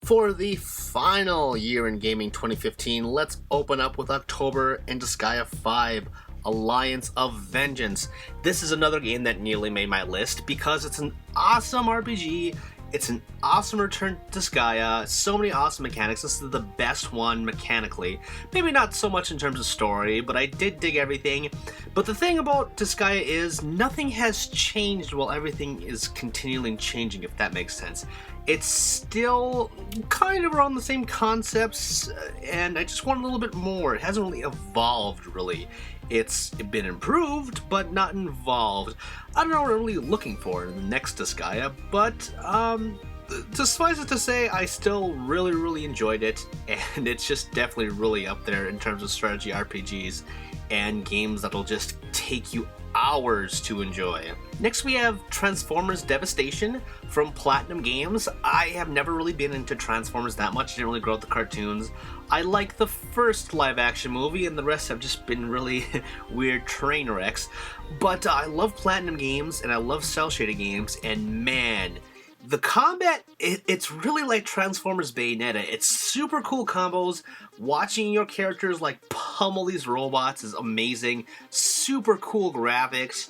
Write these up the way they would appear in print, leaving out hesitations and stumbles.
For the final year in gaming 2015, let's open up with October and Disgaea 5, Alliance of Vengeance. This is another game that nearly made my list because it's an awesome RPG, it's an awesome return to Disgaea, so many awesome mechanics. This is the best one mechanically. Maybe not so much in terms of story, but I did dig everything. But the thing about Disgaea is nothing has changed while everything is continually changing, if that makes sense. It's still kind of around the same concepts, and I just want a little bit more. It hasn't really evolved, really. It's been improved, but not involved. I don't know what I'm really looking for in the next Disgaea, but suffice it to say, I still really enjoyed it, and it's just definitely really up there in terms of strategy RPGs and games that'll just take you hours to enjoy. Next we have Transformers Devastation from Platinum Games. I have never really been into Transformers that much, didn't really grow up the cartoons. I like the first live action movie and the rest have just been really weird train wrecks. But I love Platinum Games and I love cel shaded games, and man, the combat, it's really like Transformers Bayonetta. It's super cool combos. Watching your characters like pummel these robots is amazing. Super cool graphics.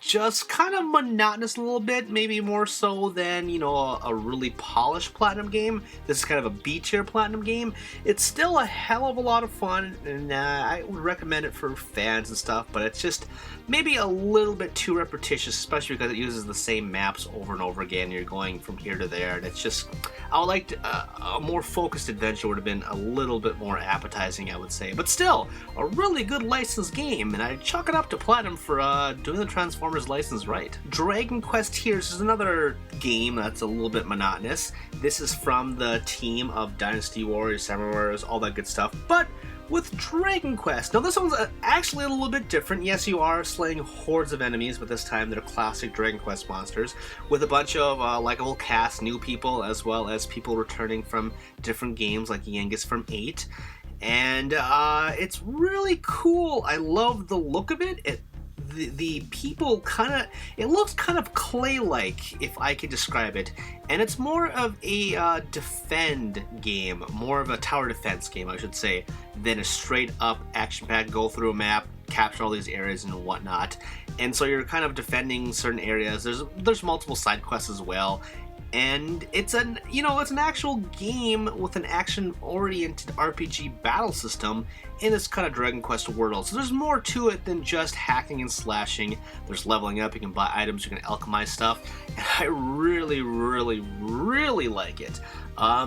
Just kind of monotonous a little bit, maybe more so than, you know, a really polished Platinum game. This is kind of a B-tier Platinum game. It's still a hell of a lot of fun, and I would recommend it for fans and stuff, but it's just maybe a little bit too repetitious, especially because it uses the same maps over and over again. You're going from here to there, and it's just, I would like to, a more focused adventure would have been a little bit more appetizing, I would say. But still, a really good licensed game, and I chalk it up to Platinum for doing the Transformers license right. Dragon Quest Heroes is another game that's a little bit monotonous. This is from the team of Dynasty Warriors, Samurai Warriors, all that good stuff, but with Dragon Quest. Now this one's actually a little bit different. Yes, you are slaying hordes of enemies, but this time they're classic Dragon Quest monsters with a bunch of likable cast, new people, as well as people returning from different games like Yengus from 8. And it's really cool. I love the look of it. The people kind of, it looks kind of clay-like, if I could describe it, and it's more of a defend game, more of a tower defense game, I should say, than a straight-up action-packed go through a map, capture all these areas and whatnot. And so you're kind of defending certain areas. There's multiple side quests as well. And it's an actual game with an action-oriented RPG battle system in this kind of Dragon Quest world. So there's more to it than just hacking and slashing. There's leveling up, you can buy items, you can alchemize stuff, and I really like it.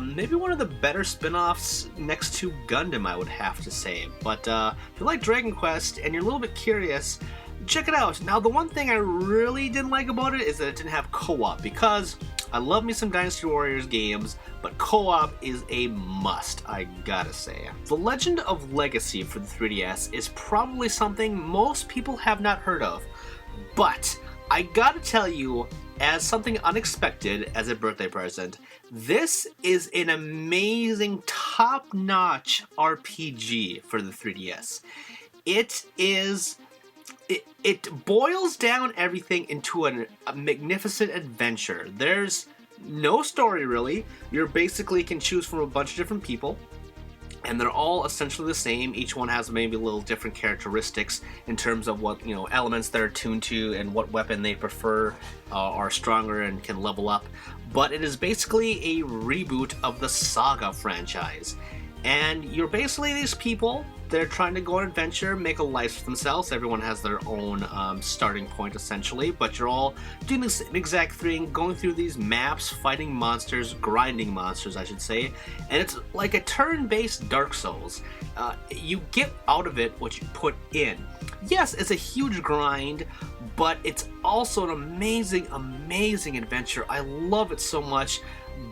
Maybe one of the better spin-offs next to Gundam, I would have to say. But if you like Dragon Quest and you're a little bit curious, check it out. Now, the one thing I really didn't like about it is that it didn't have co-op, because I love me some Dynasty Warriors games, but co-op is a must, I gotta say. The Legend of Legacy for the 3DS is probably something most people have not heard of, but I gotta tell you, as something unexpected as a birthday present, this is an amazing, top-notch RPG for the 3DS. It boils down everything into a magnificent adventure. There's no story, really. You basically can choose from a bunch of different people, and they're all essentially the same. Each one has maybe a little different characteristics in terms of what, you know, elements they're attuned to and what weapon they prefer, are stronger and can level up. But it is basically a reboot of the Saga franchise. And you're basically these people, they're trying to go on an adventure, make a life for themselves. Everyone has their own starting point, essentially, but you're all doing the same exact thing, going through these maps, fighting monsters, grinding monsters, I should say, and it's like a turn-based Dark Souls. You get out of it what you put in. Yes, it's a huge grind, but it's also an amazing adventure. I love it so much.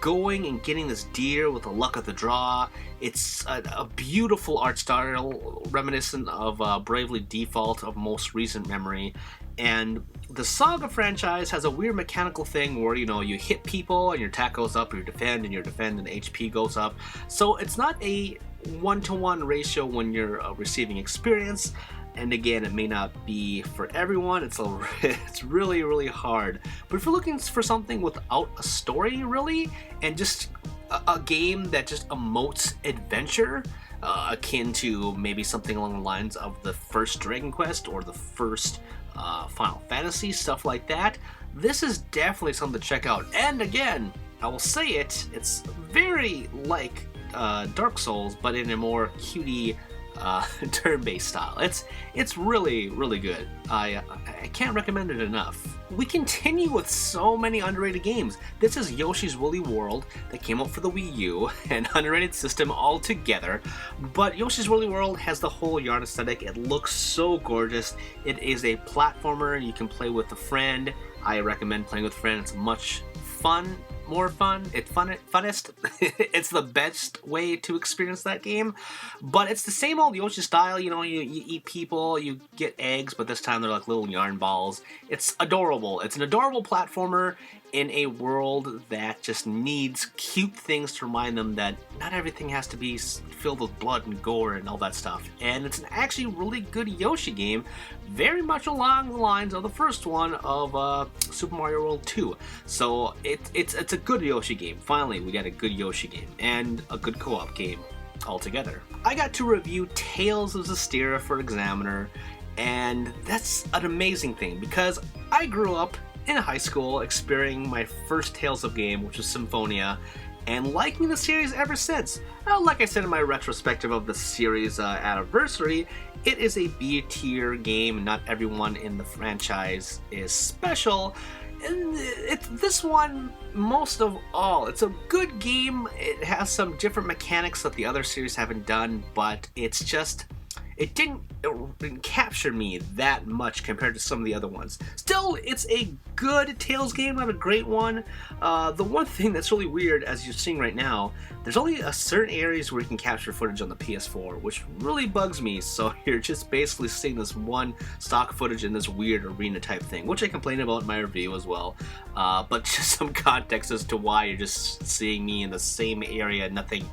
Going and getting this deer with the luck of the draw. It's a beautiful art style, reminiscent of Bravely Default of most recent memory. And the Saga franchise has a weird mechanical thing where, you know, you hit people and your attack goes up, or you defend and HP goes up. So it's not a one-to-one ratio when you're receiving experience. And again, it may not be for everyone. It's really hard. But if you're looking for something without a story, really, and just a game that just emotes adventure, akin to maybe something along the lines of the first Dragon Quest or the first Final Fantasy, stuff like that. This is definitely something to check out. And again, I will say it's very like Dark Souls, but in a more cutie turn-based style. It's really, really good. I can't recommend it enough. We continue with so many underrated games. This is Yoshi's Woolly World that came out for the Wii U, an underrated system altogether. But Yoshi's Woolly World has the whole yarn aesthetic. It looks so gorgeous. It is a platformer you can play with a friend. I recommend playing with a friend. It's much fun. More fun. It's funnest. It's the best way to experience that game. But it's the same old Yoshi style. You know, you eat people, you get eggs, but this time they're like little yarn balls. It's adorable. It's an adorable platformer in a world that just needs cute things to remind them that not everything has to be filled with blood and gore and all that stuff. And it's an actually really good Yoshi game, very much along the lines of the first one of Super Mario World 2. So it's a good Yoshi game. Finally, we got a good Yoshi game and a good co-op game altogether. I got to review Tales of Zestiria for Examiner, and that's an amazing thing because I grew up in high school experiencing my first Tales of game, which was Symphonia, and liking the series ever since. Like I said in my retrospective of the series anniversary, it is a B-tier game. Not everyone in the franchise is special. And this one, most of all, it's a good game. It has some different mechanics that the other series haven't done, but it didn't capture me that much compared to some of the other ones. Still, it's a good Tales game, not a great one. The one thing that's really weird, as you're seeing right now, there's only a certain areas where you can capture footage on the PS4, which really bugs me. So you're just basically seeing this one stock footage in this weird arena type thing, which I complained about in my review as well. But just some context as to why you're just seeing me in the same area, nothing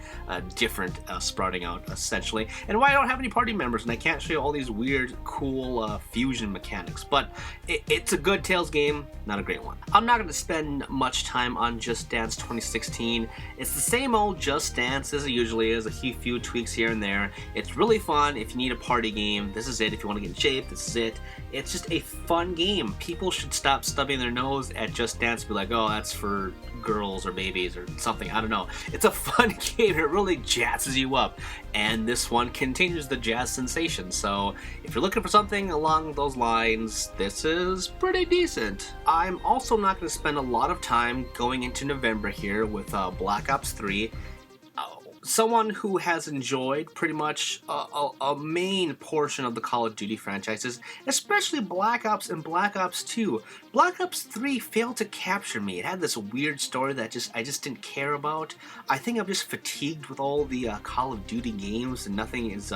different sprouting out, essentially. And why I don't have any party members and I can't show you all these weird, cool fusion mechanics. But it's a good Tales game, not a great one. I'm not going to spend much time on Just Dance 2016. It's the same old Just Dance as it usually is, a few tweaks here and there. It's really fun if you need a party game. This is it. If you want to get in shape, this is it. It's just a fun game. People should stop stubbing their nose at Just Dance and be like, oh, that's for girls or babies or something. I don't know. It's a fun game. It really jazzes you up. And this one continues the jazz sensation. So if you're looking for something along those lines, this is pretty decent. I'm also not going to spend a lot of time going into November here with Black Ops 3. Someone who has enjoyed pretty much a main portion of the Call of Duty franchises, especially Black Ops and Black Ops 2. Black Ops 3 failed to capture me. It had this weird story that I just didn't care about. I think I'm just fatigued with all the Call of Duty games and nothing is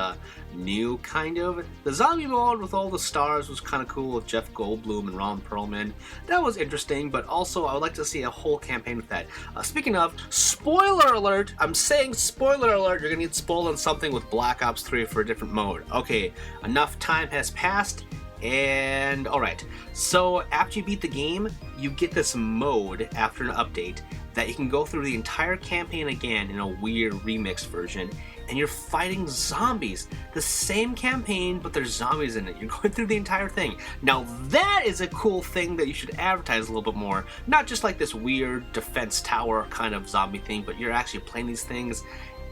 new, kind of. The zombie mode with all the stars was kind of cool with Jeff Goldblum and Ron Perlman. That was interesting, but also I would like to see a whole campaign with that. Speaking of, spoiler alert! I'm saying spoiler alert, you're gonna get spoiled on something with Black Ops 3 for a different mode. Okay, enough time has passed, and alright. So after you beat the game, you get this mode after an update that you can go through the entire campaign again in a weird remix version, and you're fighting zombies. The same campaign, but there's zombies in it. You're going through the entire thing. Now that is a cool thing that you should advertise a little bit more. Not just like this weird defense tower kind of zombie thing, but you're actually playing these things.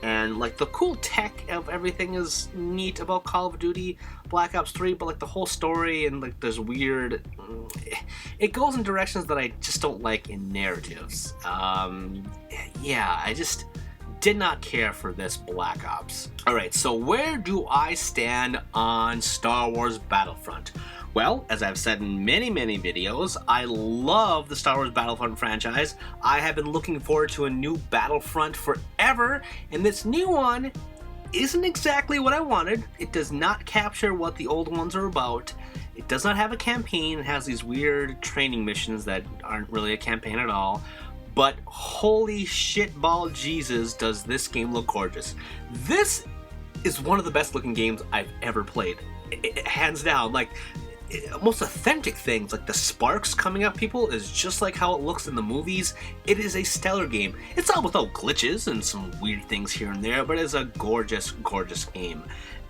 And like the cool tech of everything is neat about Call of Duty Black Ops 3, but like the whole story and like there's weird, it goes in directions that I just don't like in narratives. Yeah, I just did not care for this Black Ops. Alright, so where do I stand on Star Wars Battlefront? Well, as I've said in many videos, I love the Star Wars Battlefront franchise. I have been looking forward to a new Battlefront forever, and this new one isn't exactly what I wanted. It does not capture what the old ones are about. It does not have a campaign. It has these weird training missions that aren't really a campaign at all. But holy shitball Jesus, does this game look gorgeous. This is one of the best looking games I've ever played. Hands down. Like, most authentic things, like the sparks coming at people, is just like how it looks in the movies. It is a stellar game. It's all without glitches and some weird things here and there, but it's a gorgeous, gorgeous game.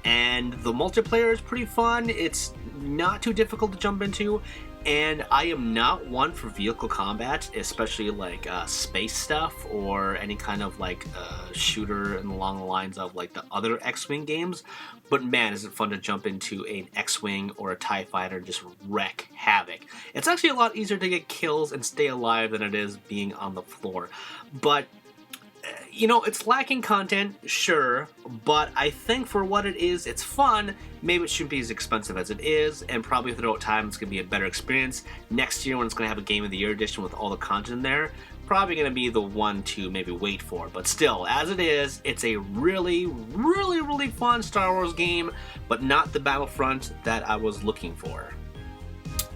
And the multiplayer is pretty fun. It's not too difficult to jump into. And I am not one for vehicle combat, especially like space stuff or any kind of like shooter along the lines of like the other X-Wing games. But man, is it fun to jump into an X-Wing or a TIE fighter and just wreak havoc. It's actually a lot easier to get kills and stay alive than it is being on the floor. But you know, it's lacking content, sure, but I think for what it is, it's fun. Maybe it shouldn't be as expensive as it is, and probably throughout time it's going to be a better experience. Next year when it's going to have a Game of the Year edition with all the content in there, probably going to be the one to maybe wait for. But still, as it is, it's a really, really, really fun Star Wars game, but not the Battlefront that I was looking for.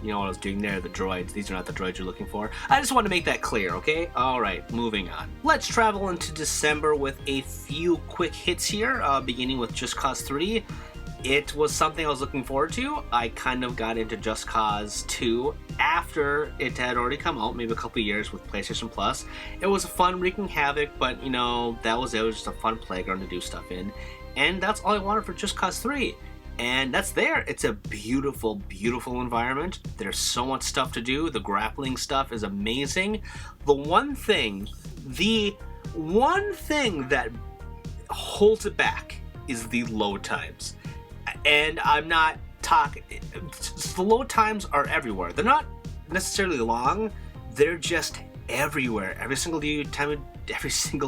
You know what I was doing there? The droids. These are not the droids you're looking for. I just want to make that clear, okay? Alright, moving on. Let's travel into December with a few quick hits here, beginning with Just Cause 3. It was something I was looking forward to. I kind of got into Just Cause 2 after it had already come out, maybe a couple years with PlayStation Plus. It was fun wreaking havoc, but you know, that was it. It was just a fun playground to do stuff in. And that's all I wanted for Just Cause 3. And that's there. It's a beautiful, beautiful environment. There's so much stuff to do. The grappling stuff is amazing. The one thing that holds it back is the load times. And I'm not talking... The load times are everywhere. They're not necessarily long. They're just everywhere. Every single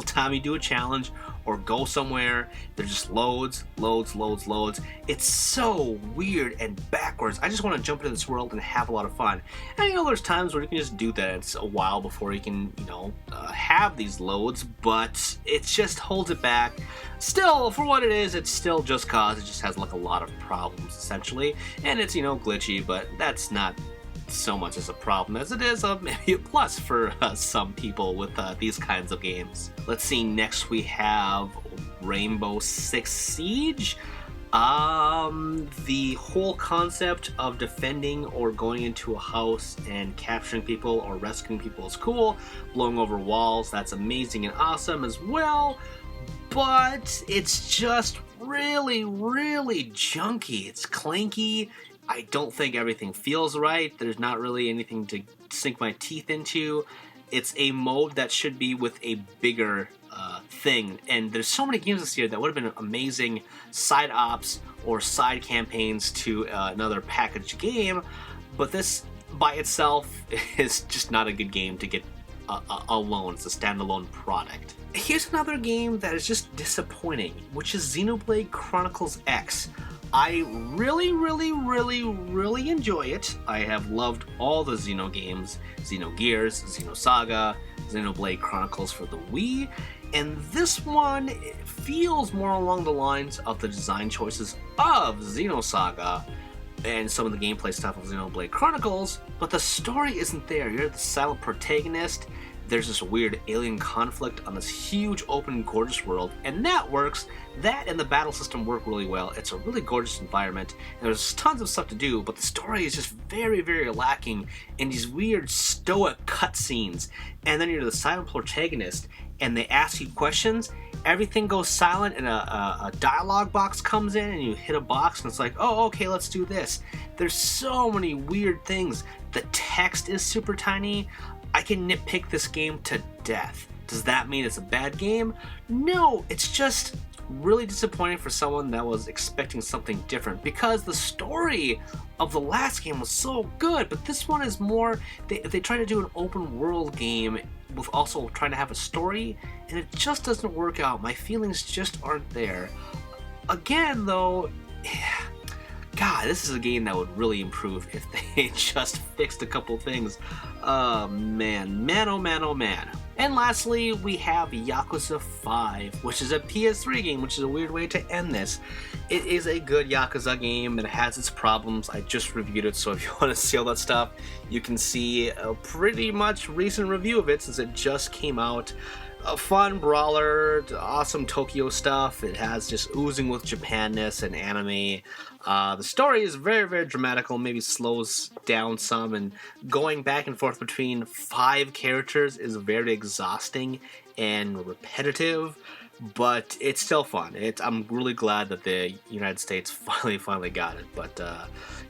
time you do a challenge or go somewhere, there's just loads. It's so weird and backwards. I just want to jump into this world and have a lot of fun. And you know, there's times where you can just do that. It's a while before you can, you know, have these loads, but it just holds it back. Still, for what it is, it's still Just Cause. It just has like a lot of problems, essentially. And it's, you know, glitchy, but that's not so much as a problem as it is maybe a plus for some people with these kinds of games. Let's see, next we have Rainbow Six Siege. The whole concept of defending or going into a house and capturing people or rescuing people is cool. Blowing over walls, that's amazing and awesome as well. But it's just really, really junky. It's clanky. I don't think everything feels right. There's not really anything to sink my teeth into. It's a mode that should be with a bigger thing. And there's so many games this year that would have been amazing side ops or side campaigns to another packaged game. But this by itself is just not a good game to get alone. It's a standalone product. Here's another game that is just disappointing, which is Xenoblade Chronicles X. I really, really, really, really enjoy it. I have loved all the Xeno games, Xenogears, Xenosaga, Xenoblade Chronicles for the Wii, and this one feels more along the lines of the design choices of Xenosaga and some of the gameplay stuff of Xenoblade Chronicles, but the story isn't there. You're the silent protagonist. There's this weird alien conflict on this huge, open, gorgeous world, and that works. That and the battle system work really well. It's a really gorgeous environment, and there's tons of stuff to do, but the story is just very, very lacking in these weird, stoic cutscenes. And then you're the silent protagonist, and they ask you questions, everything goes silent, and a dialogue box comes in, and you hit a box, and it's like, oh, okay, let's do this. There's so many weird things. The text is super tiny. I can nitpick this game to death. Does that mean it's a bad game? No, it's just really disappointing for someone that was expecting something different, because the story of the last game was so good, but this one is more, they try to do an open world game with also trying to have a story, and it just doesn't work out. My feelings just aren't there. Again, though, God, this is a game that would really improve if they just fixed a couple things. Man, oh man, oh man. And lastly, we have Yakuza 5, which is a PS3 game, which is a weird way to end this. It is a good Yakuza game. It has its problems. I just reviewed it, so if you want to see all that stuff, you can see a pretty much recent review of it since it just came out. A fun brawler, awesome Tokyo stuff. It has just oozing with Japanness and anime. The story is very, very dramatical, maybe slows down some, and going back and forth between 5 characters is very exhausting and repetitive, but it's still fun. I'm really glad that the United States finally got it, but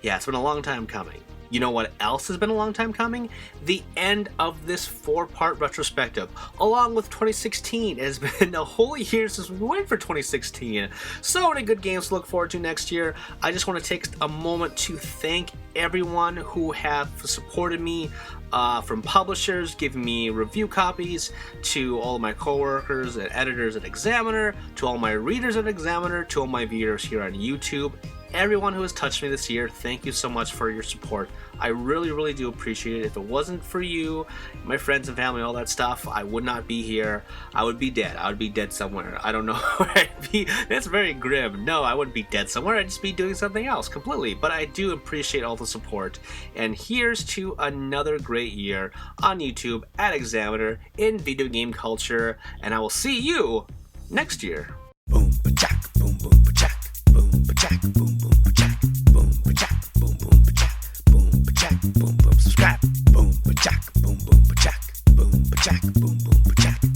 yeah, it's been a long time coming. You know what else has been a long time coming? The end of this 4-part retrospective, along with 2016. It has been a whole year since we went for 2016. So many good games to look forward to next year. I just want to take a moment to thank everyone who have supported me, from publishers giving me review copies, to all of my coworkers and editors at Examiner, to all my readers at Examiner, to all my viewers here on YouTube. Everyone who has touched me this year, thank you so much for your support. I really do appreciate it. If it wasn't for you, my friends and family, all that stuff, I would not be here. I would be dead. I would be dead somewhere. I don't know where I'd be. That's very grim. No, I wouldn't be dead somewhere. I'd just be doing something else completely. But I do appreciate all the support. And here's to another great year on YouTube at Examiner in video game culture. And I will see you next year. Boom, ba-jack, boom, boom, ba-jack, boom, ba-jack, boom, boom, ba-jack, boom, ba-jack, boom, boom, ba-jack, boom, ba-jack, boom, boom, subscribe, boom, ba-jack, boom, boom, ba-jack, boom, ba-jack, boom, boom, ba-jack.